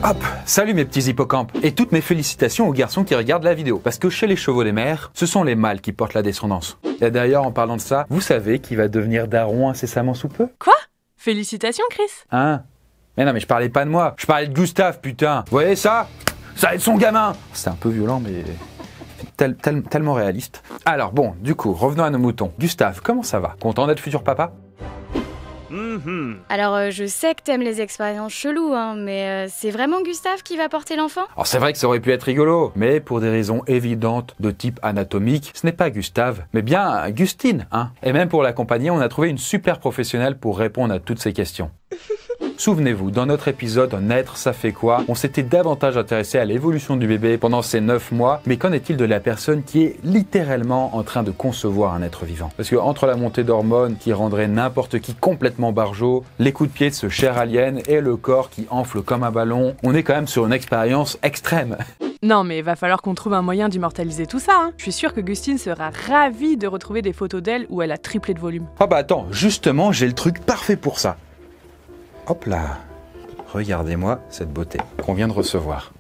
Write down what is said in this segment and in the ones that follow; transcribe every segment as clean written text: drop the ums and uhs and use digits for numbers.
Hop, salut mes petits hippocampes et toutes mes félicitations aux garçons qui regardent la vidéo. Parce que chez les chevaux des mers, ce sont les mâles qui portent la descendance. Et d'ailleurs, en parlant de ça, vous savez qui va devenir daron incessamment sous peu? Quoi? Félicitations, Chris. Hein? Mais non, mais je parlais pas de moi, je parlais de Gustave, putain. Vous voyez ça? Ça va être son gamin. C'est un peu violent, mais tellement réaliste. Alors bon, du coup, revenons à nos moutons. Gustave, comment ça va? Content d'être futur papa? Alors, je sais que t'aimes les expériences cheloues, hein, mais c'est vraiment Gustave qui va porter l'enfant? Alors c'est vrai que ça aurait pu être rigolo, mais pour des raisons évidentes de type anatomique, ce n'est pas Gustave, mais bien Gustine, hein. Et même pour l'accompagner, on a trouvé une super professionnelle pour répondre à toutes ces questions. Souvenez-vous, dans notre épisode « Naître, ça fait quoi ?», on s'était davantage intéressé à l'évolution du bébé pendant ces 9 mois, mais qu'en est-il de la personne qui est littéralement en train de concevoir un être vivant? Parce que entre la montée d'hormones qui rendrait n'importe qui complètement barjot, les coups de pied de ce cher alien et le corps qui enfle comme un ballon, on est quand même sur une expérience extrême. Non, mais va falloir qu'on trouve un moyen d'immortaliser tout ça, hein. Je suis sûre que Gustine sera ravie de retrouver des photos d'elle où elle a triplé de volume. Ah bah attends, justement, j'ai le truc parfait pour ça. Hop là, regardez-moi cette beauté qu'on vient de recevoir.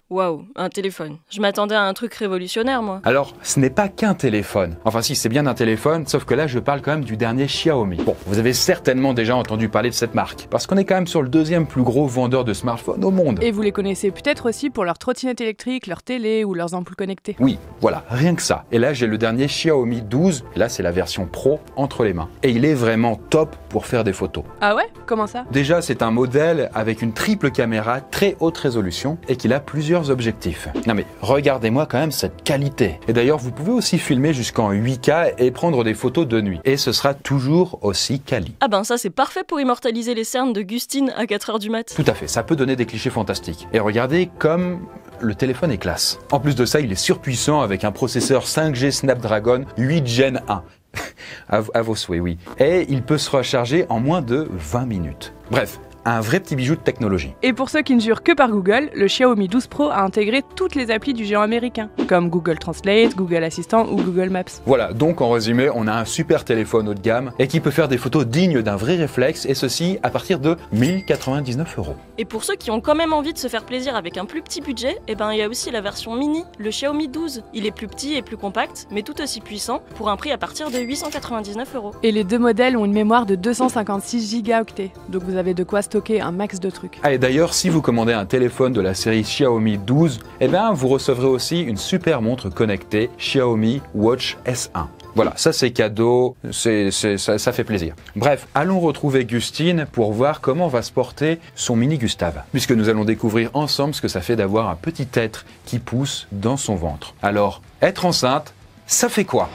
Waouh, un téléphone. Je m'attendais à un truc révolutionnaire, moi. Alors, ce n'est pas qu'un téléphone. Enfin si, c'est bien un téléphone, sauf que là, je parle quand même du dernier Xiaomi. Bon, vous avez certainement déjà entendu parler de cette marque, parce qu'on est quand même sur le deuxième plus gros vendeur de smartphones au monde. Et vous les connaissez peut-être aussi pour leurs trottinettes électriques, leurs télés ou leurs ampoules connectées. Oui, voilà, rien que ça. Et là, j'ai le dernier Xiaomi 12, et là, c'est la version Pro entre les mains. Et il est vraiment top pour faire des photos. Ah ouais? Comment ça? Déjà, c'est un modèle avec une triple caméra très haute résolution et qu'il a plusieurs objectifs. Non mais regardez-moi quand même cette qualité. Et d'ailleurs, vous pouvez aussi filmer jusqu'en 8K et prendre des photos de nuit. Et ce sera toujours aussi quali. Ah ben ça c'est parfait pour immortaliser les cernes de Gustine à 4h du mat. Tout à fait, ça peut donner des clichés fantastiques. Et regardez comme le téléphone est classe. En plus de ça, il est surpuissant avec un processeur 5G Snapdragon 8 Gen 1. à vos souhaits, oui. Et il peut se recharger en moins de 20 minutes. Bref, un vrai petit bijou de technologie. Et pour ceux qui ne jurent que par Google, le Xiaomi 12 Pro a intégré toutes les applis du géant américain, comme Google Translate, Google Assistant ou Google Maps. Voilà, donc en résumé, on a un super téléphone haut de gamme et qui peut faire des photos dignes d'un vrai réflexe, et ceci à partir de 1099 €. Et pour ceux qui ont quand même envie de se faire plaisir avec un plus petit budget, eh ben il y a aussi la version mini, le Xiaomi 12. Il est plus petit et plus compact, mais tout aussi puissant, pour un prix à partir de 899 €. Et les deux modèles ont une mémoire de 256 Go, donc vous avez de quoi stocker un max de trucs. Ah, et d'ailleurs, si vous commandez un téléphone de la série Xiaomi 12, eh bien, vous recevrez aussi une super montre connectée Xiaomi Watch S1. Voilà, ça c'est cadeau, ça fait plaisir. Bref, allons retrouver Gustine pour voir comment va se porter son mini Gustave, puisque nous allons découvrir ensemble ce que ça fait d'avoir un petit être qui pousse dans son ventre. Alors, être enceinte, ça fait quoi ?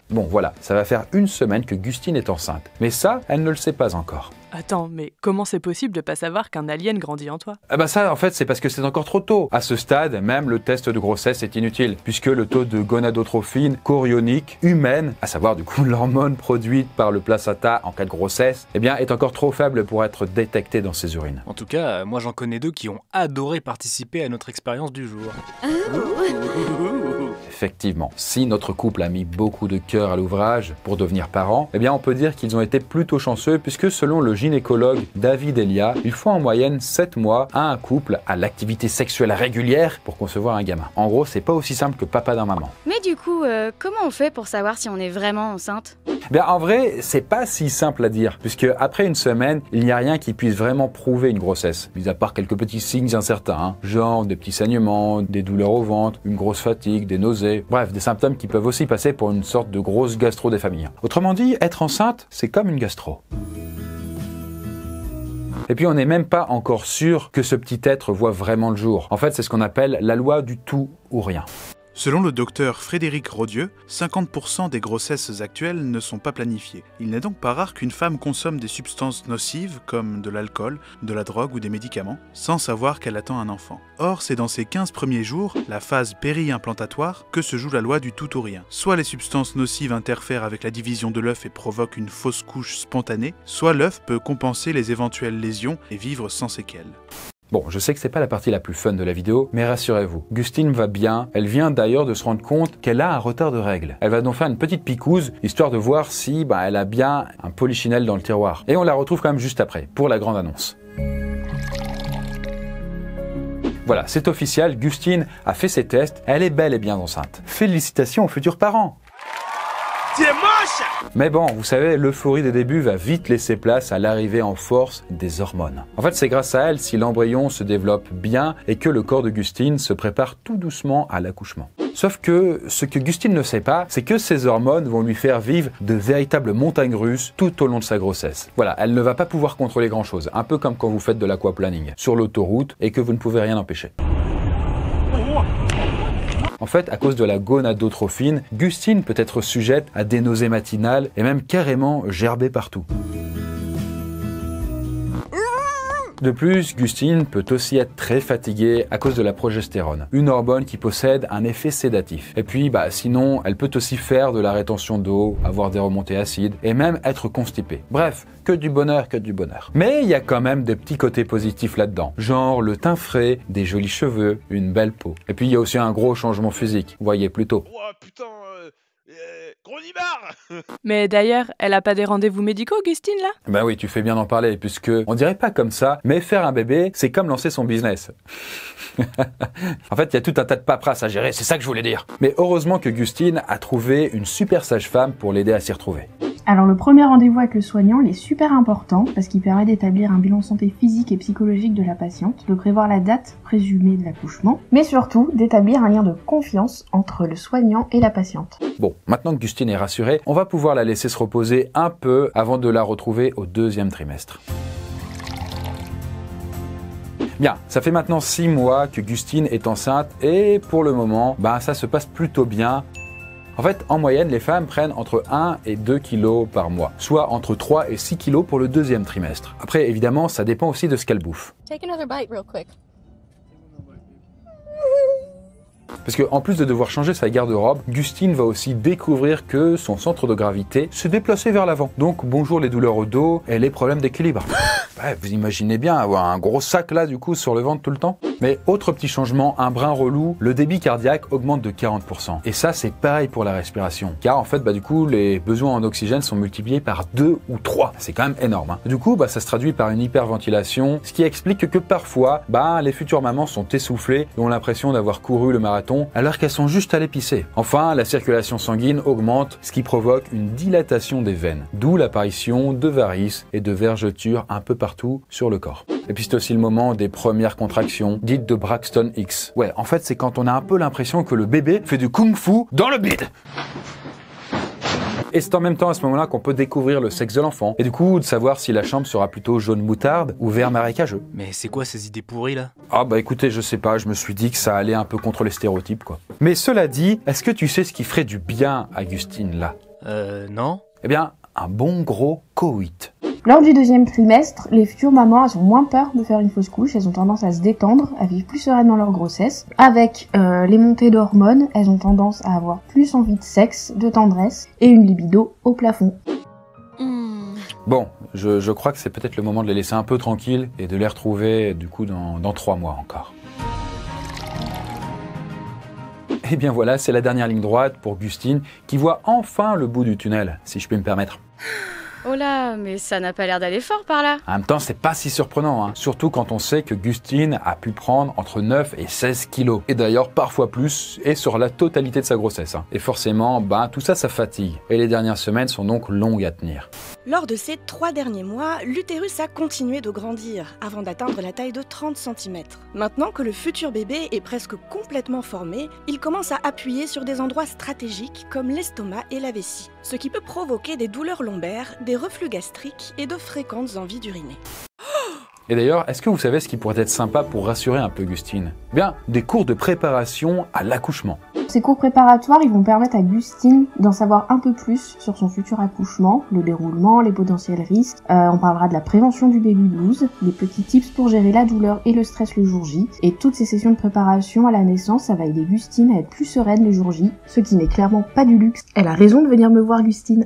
Bon voilà, ça va faire une semaine que Gustine est enceinte. Mais ça, elle ne le sait pas encore. Attends, mais comment c'est possible de pas savoir qu'un alien grandit en toi? Ah bah ça, en fait, c'est parce que c'est encore trop tôt. À ce stade, même le test de grossesse est inutile, puisque le taux de gonadotrophine chorionique humaine, à savoir du coup l'hormone produite par le placenta en cas de grossesse, eh bien, est encore trop faible pour être détecté dans ses urines. En tout cas, moi j'en connais deux qui ont adoré participer à notre expérience du jour. Effectivement, si notre couple a mis beaucoup de cœur à l'ouvrage pour devenir parents, eh bien on peut dire qu'ils ont été plutôt chanceux, puisque selon le gynécologue David Elia, il faut en moyenne 7 mois à un couple à l'activité sexuelle régulière pour concevoir un gamin. En gros, c'est pas aussi simple que papa d'un maman. Mais du coup, comment on fait pour savoir si on est vraiment enceinte? Bien, en vrai, c'est pas si simple à dire, puisque après une semaine, il n'y a rien qui puisse vraiment prouver une grossesse, mis à part quelques petits signes incertains, hein, genre des petits saignements, des douleurs au ventre, une grosse fatigue, des nausées, bref, des symptômes qui peuvent aussi passer pour une sorte de grosse gastro des familles. Autrement dit, être enceinte, c'est comme une gastro. Et puis on n'est même pas encore sûr que ce petit être voit vraiment le jour. En fait, c'est ce qu'on appelle la loi du tout ou rien. Selon le docteur Frédéric Rodieux, 50% des grossesses actuelles ne sont pas planifiées. Il n'est donc pas rare qu'une femme consomme des substances nocives comme de l'alcool, de la drogue ou des médicaments, sans savoir qu'elle attend un enfant. Or, c'est dans ces 15 premiers jours, la phase péri-implantatoire, que se joue la loi du tout ou rien. Soit les substances nocives interfèrent avec la division de l'œuf et provoquent une fausse couche spontanée, soit l'œuf peut compenser les éventuelles lésions et vivre sans séquelles. Bon, je sais que c'est pas la partie la plus fun de la vidéo, mais rassurez-vous, Gustine va bien. Elle vient d'ailleurs de se rendre compte qu'elle a un retard de règles. Elle va donc faire une petite picouse, histoire de voir si elle a bien un polichinelle dans le tiroir. Et on la retrouve quand même juste après, pour la grande annonce. Voilà, c'est officiel, Gustine a fait ses tests, elle est bel et bien enceinte. Félicitations aux futurs parents! C'est moche! Mais bon, vous savez, l'euphorie des débuts va vite laisser place à l'arrivée en force des hormones. En fait, c'est grâce à elle si l'embryon se développe bien et que le corps de Gustine se prépare tout doucement à l'accouchement. Sauf que ce que Gustine ne sait pas, c'est que ces hormones vont lui faire vivre de véritables montagnes russes tout au long de sa grossesse. Voilà, elle ne va pas pouvoir contrôler grand-chose, un peu comme quand vous faites de l'aquaplaning sur l'autoroute et que vous ne pouvez rien empêcher. En fait, à cause de la gonadotrophine, Gustine peut être sujette à des nausées matinales et même carrément gerber partout. De plus, Gustine peut aussi être très fatiguée à cause de la progestérone, une hormone qui possède un effet sédatif. Et puis, sinon, elle peut aussi faire de la rétention d'eau, avoir des remontées acides et même être constipée. Bref, que du bonheur, que du bonheur. Mais il y a quand même des petits côtés positifs là-dedans, genre le teint frais, des jolis cheveux, une belle peau. Et puis il y a aussi un gros changement physique, vous voyez plutôt. Oh putain, gros nibar. Mais d'ailleurs, elle a pas des rendez-vous médicaux, Gustine, là? Bah oui, tu fais bien d'en parler, puisque on dirait pas comme ça, mais faire un bébé, c'est comme lancer son business. En fait, il y a tout un tas de paperasse à gérer, c'est ça que je voulais dire. Mais heureusement que Gustine a trouvé une super sage-femme pour l'aider à s'y retrouver. Alors le premier rendez-vous avec le soignant, il est super important parce qu'il permet d'établir un bilan santé physique et psychologique de la patiente, de prévoir la date présumée de l'accouchement, mais surtout d'établir un lien de confiance entre le soignant et la patiente. Bon, maintenant que Gustine est rassurée, on va pouvoir la laisser se reposer un peu avant de la retrouver au 2e trimestre. Bien, ça fait maintenant 6 mois que Gustine est enceinte et pour le moment, ça se passe plutôt bien. En fait, en moyenne, les femmes prennent entre 1 et 2 kilos par mois, soit entre 3 et 6 kilos pour le 2e trimestre. Après, évidemment, ça dépend aussi de ce qu'elles bouffent. Take another bite real quick. Parce qu'en plus de devoir changer sa garde-robe, Gustine va aussi découvrir que son centre de gravité s'est déplacé vers l'avant. Donc bonjour les douleurs au dos et les problèmes d'équilibre. Ouais, vous imaginez bien avoir un gros sac là du coup sur le ventre tout le temps. Mais autre petit changement, un brin relou, le débit cardiaque augmente de 40%. Et ça c'est pareil pour la respiration. Car en fait du coup les besoins en oxygène sont multipliés par 2 ou 3. C'est quand même énorme. Hein. Du coup ça se traduit par une hyperventilation, ce qui explique que parfois les futures mamans sont essoufflées et ont l'impression d'avoir couru le marathon alors qu'elles sont juste allées pisser. Enfin, la circulation sanguine augmente, ce qui provoque une dilatation des veines, d'où l'apparition de varices et de vergetures un peu partout sur le corps. Et puis c'est aussi le moment des premières contractions, dites de Braxton Hicks. Ouais, en fait c'est quand on a un peu l'impression que le bébé fait du kung-fu dans le bide. Et c'est en même temps à ce moment-là qu'on peut découvrir le sexe de l'enfant, et du coup de savoir si la chambre sera plutôt jaune moutarde ou vert marécageux. Mais c'est quoi ces idées pourries là? Ah écoutez, je sais pas, je me suis dit que ça allait un peu contre les stéréotypes quoi. Mais cela dit, est-ce que tu sais ce qui ferait du bien à Gustine là? Non. Eh bien, un bon gros coït. Lors du 2e trimestre, les futures mamans elles ont moins peur de faire une fausse couche, elles ont tendance à se détendre, à vivre plus sereinement leur grossesse. Avec les montées d'hormones, elles ont tendance à avoir plus envie de sexe, de tendresse et une libido au plafond. Bon, je crois que c'est peut-être le moment de les laisser un peu tranquilles et de les retrouver du coup dans 3 mois encore. Et bien voilà, c'est la dernière ligne droite pour Gustine qui voit enfin le bout du tunnel, si je puis me permettre. Oh là, mais ça n'a pas l'air d'aller fort par là. En même temps, c'est pas si surprenant, hein. Surtout quand on sait que Gustine a pu prendre entre 9 et 16 kilos. Et d'ailleurs, parfois plus, et sur la totalité de sa grossesse. Hein. Et forcément, tout ça, ça fatigue. Et les dernières semaines sont donc longues à tenir. Lors de ces 3 derniers mois, l'utérus a continué de grandir, avant d'atteindre la taille de 30 cm. Maintenant que le futur bébé est presque complètement formé, il commence à appuyer sur des endroits stratégiques comme l'estomac et la vessie, ce qui peut provoquer des douleurs lombaires, des reflux gastriques et de fréquentes envies d'uriner. Et d'ailleurs, est-ce que vous savez ce qui pourrait être sympa pour rassurer un peu Gustine? Bien, des cours de préparation à l'accouchement. Ces cours préparatoires, ils vont permettre à Gustine d'en savoir un peu plus sur son futur accouchement, le déroulement, les potentiels risques. On parlera de la prévention du baby blues, les petits tips pour gérer la douleur et le stress le jour J. Et toutes ces sessions de préparation à la naissance, ça va aider Gustine à être plus sereine le jour J, ce qui n'est clairement pas du luxe. Elle a raison de venir me voir, Gustine.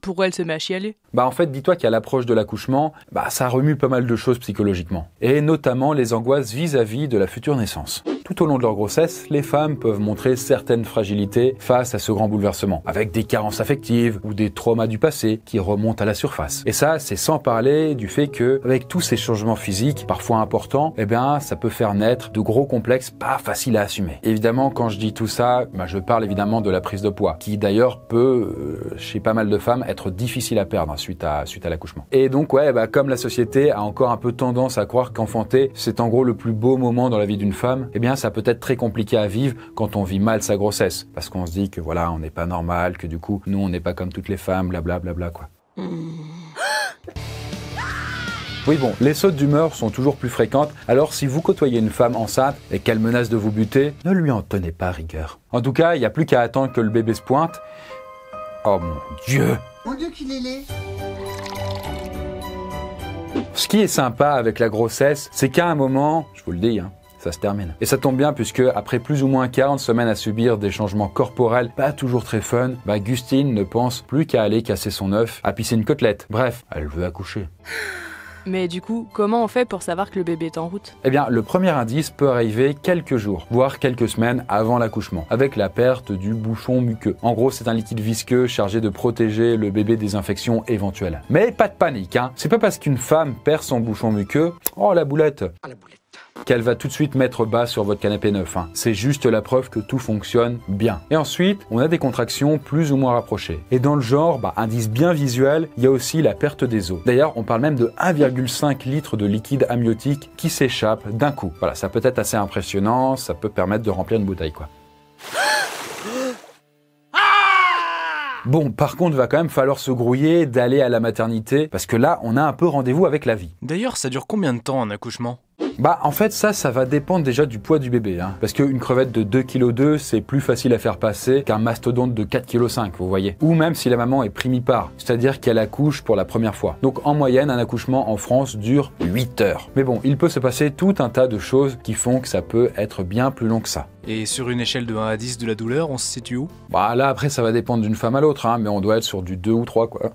Pour elle, se met à chialer. Bah en fait, dis-toi qu'à l'approche de l'accouchement, ça remue pas mal de choses psychologiquement. Et notamment les angoisses vis-à-vis de la future naissance. Tout au long de leur grossesse, les femmes peuvent montrer certaines fragilités face à ce grand bouleversement, avec des carences affectives ou des traumas du passé qui remontent à la surface. Et ça, c'est sans parler du fait que, avec tous ces changements physiques, parfois importants, ça peut faire naître de gros complexes pas faciles à assumer. Évidemment, quand je dis tout ça, je parle évidemment de la prise de poids, qui d'ailleurs peut, chez pas mal de femmes, être difficile à perdre suite à l'accouchement. Et donc, comme la société a encore un peu tendance à croire qu'enfanter, c'est en gros le plus beau moment dans la vie d'une femme, ça peut être très compliqué à vivre quand on vit mal sa grossesse. Parce qu'on se dit que voilà, on n'est pas normal, que du coup, nous, on n'est pas comme toutes les femmes, blablabla, quoi. Oui bon, les sautes d'humeur sont toujours plus fréquentes, alors si vous côtoyez une femme enceinte et qu'elle menace de vous buter, ne lui en tenez pas rigueur. En tout cas, il n'y a plus qu'à attendre que le bébé se pointe. Oh mon Dieu! Mon Dieu qu'il est laid! Ce qui est sympa avec la grossesse, c'est qu'à un moment, je vous le dis, ça se termine. Et ça tombe bien puisque après plus ou moins 40 semaines à subir des changements corporels pas toujours très fun, Gustine ne pense plus qu'à aller casser son œuf, à pisser une côtelette. Bref, elle veut accoucher. Mais du coup, comment on fait pour savoir que le bébé est en route? Le premier indice peut arriver quelques jours, voire quelques semaines avant l'accouchement, avec la perte du bouchon muqueux. En gros, c'est un liquide visqueux chargé de protéger le bébé des infections éventuelles. Mais pas de panique, c'est pas parce qu'une femme perd son bouchon muqueux, oh la boulette, qu'elle va tout de suite mettre bas sur votre canapé neuf. C'est juste la preuve que tout fonctionne bien. Et ensuite, on a des contractions plus ou moins rapprochées. Et dans le genre, indice bien visuel, il y a aussi la perte des os. D'ailleurs, on parle même de 1,5 litre de liquide amniotique qui s'échappe d'un coup. Voilà, ça peut être assez impressionnant, ça peut permettre de remplir une bouteille, quoi. Bon, par contre, va quand même falloir se grouiller d'aller à la maternité, parce que là, on a un peu rendez-vous avec la vie. D'ailleurs, ça dure combien de temps un accouchement ? En fait, ça va dépendre déjà du poids du bébé. Parce qu'une crevette de 2,2 kg, c'est plus facile à faire passer qu'un mastodonte de 4,5 kg, vous voyez. Ou même si la maman est primipare, c'est-à-dire qu'elle accouche pour la première fois. Donc en moyenne, un accouchement en France dure 8 heures. Mais bon, il peut se passer tout un tas de choses qui font que ça peut être bien plus long que ça. Et sur une échelle de 1 à 10 de la douleur, on se situe où ? Là, après, ça va dépendre d'une femme à l'autre, mais on doit être sur du 2 ou 3, quoi.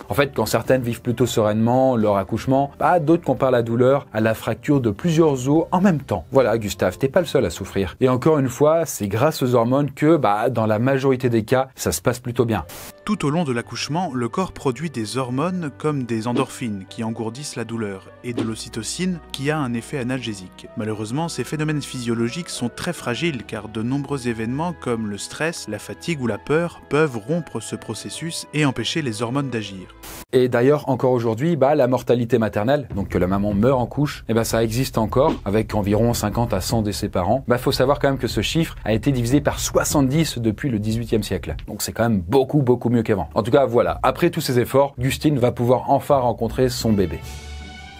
En fait, quand certaines vivent plutôt sereinement leur accouchement, d'autres comparent la douleur à la fracture de plusieurs os en même temps. Voilà, Gustave, t'es pas le seul à souffrir. Et encore une fois, c'est grâce aux hormones que, dans la majorité des cas, ça se passe plutôt bien. Tout au long de l'accouchement, le corps produit des hormones comme des endorphines qui engourdissent la douleur et de l'ocytocine qui a un effet analgésique. Malheureusement, ces phénomènes physiologiques sont très fragiles car de nombreux événements comme le stress, la fatigue ou la peur peuvent rompre ce processus et empêcher les hormones d'agir. Et d'ailleurs, encore aujourd'hui, la mortalité maternelle, donc que la maman meurt en couche, ça existe encore, avec environ 50 à 100 décès par an. Faut savoir quand même que ce chiffre a été divisé par 70 depuis le 18e siècle. Donc c'est quand même beaucoup mieux qu'avant. En tout cas, voilà, après tous ces efforts, Gustine va pouvoir enfin rencontrer son bébé.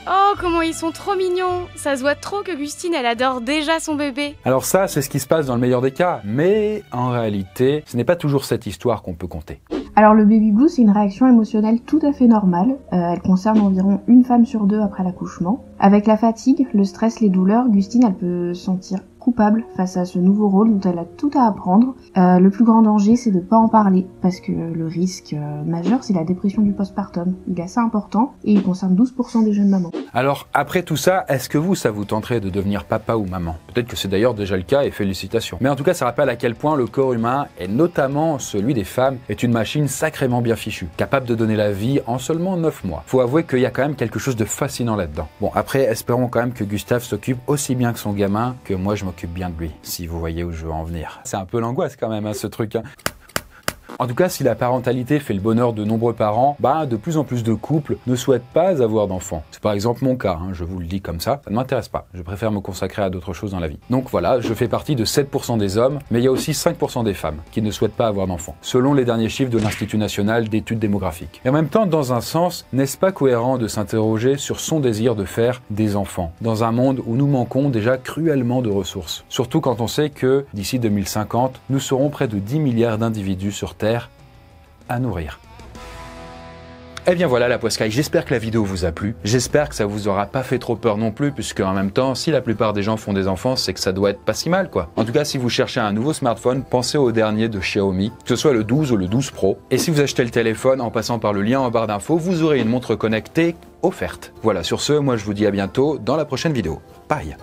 Oh, comment ils sont trop mignons! Ça se voit trop que Gustine, elle adore déjà son bébé. Alors ça, c'est ce qui se passe dans le meilleur des cas, mais en réalité, ce n'est pas toujours cette histoire qu'on peut compter. Alors le baby blues, c'est une réaction émotionnelle tout à fait normale. Elle concerne environ une femme sur 2 après l'accouchement. Avec la fatigue, le stress, les douleurs, Gustine, elle peut se sentir coupable face à ce nouveau rôle dont elle a tout à apprendre. Le plus grand danger, c'est de pas en parler, parce que le risque majeur, c'est la dépression du postpartum. Il est assez important et il concerne 12% des jeunes mamans. Alors, après tout ça, est-ce que ça vous tenterait de devenir papa ou maman? Peut-être que c'est d'ailleurs déjà le cas et félicitations. Mais en tout cas, ça rappelle à quel point le corps humain, et notamment celui des femmes, est une machine sacrément bien fichue, capable de donner la vie en seulement 9 mois. Faut avouer qu'il y a quand même quelque chose de fascinant là-dedans. Bon, après, espérons quand même que Gustave s'occupe aussi bien que son gamin, que moi je m'occupe bien de lui, si vous voyez où je veux en venir. C'est un peu l'angoisse quand même, ce truc. En tout cas, si la parentalité fait le bonheur de nombreux parents, de plus en plus de couples ne souhaitent pas avoir d'enfants. C'est par exemple mon cas, je vous le dis comme ça ne m'intéresse pas. Je préfère me consacrer à d'autres choses dans la vie. Donc voilà, je fais partie de 7% des hommes, mais il y a aussi 5% des femmes qui ne souhaitent pas avoir d'enfants, selon les derniers chiffres de l'Institut national d'études démographiques. Et en même temps, dans un sens, n'est-ce pas cohérent de s'interroger sur son désir de faire des enfants, dans un monde où nous manquons déjà cruellement de ressources. Surtout quand on sait que, d'ici 2050, nous serons près de 10 milliards d'individus sur Terre à nourrir. Eh bien voilà la poiscaille, j'espère que la vidéo vous a plu. J'espère que ça vous aura pas fait trop peur non plus, puisque en même temps, si la plupart des gens font des enfants, c'est que ça doit être pas si mal quoi. En tout cas, si vous cherchez un nouveau smartphone, pensez au dernier de Xiaomi, que ce soit le 12 ou le 12 Pro. Et si vous achetez le téléphone en passant par le lien en barre d'infos, vous aurez une montre connectée offerte. Voilà, sur ce, moi je vous dis à bientôt dans la prochaine vidéo. Bye.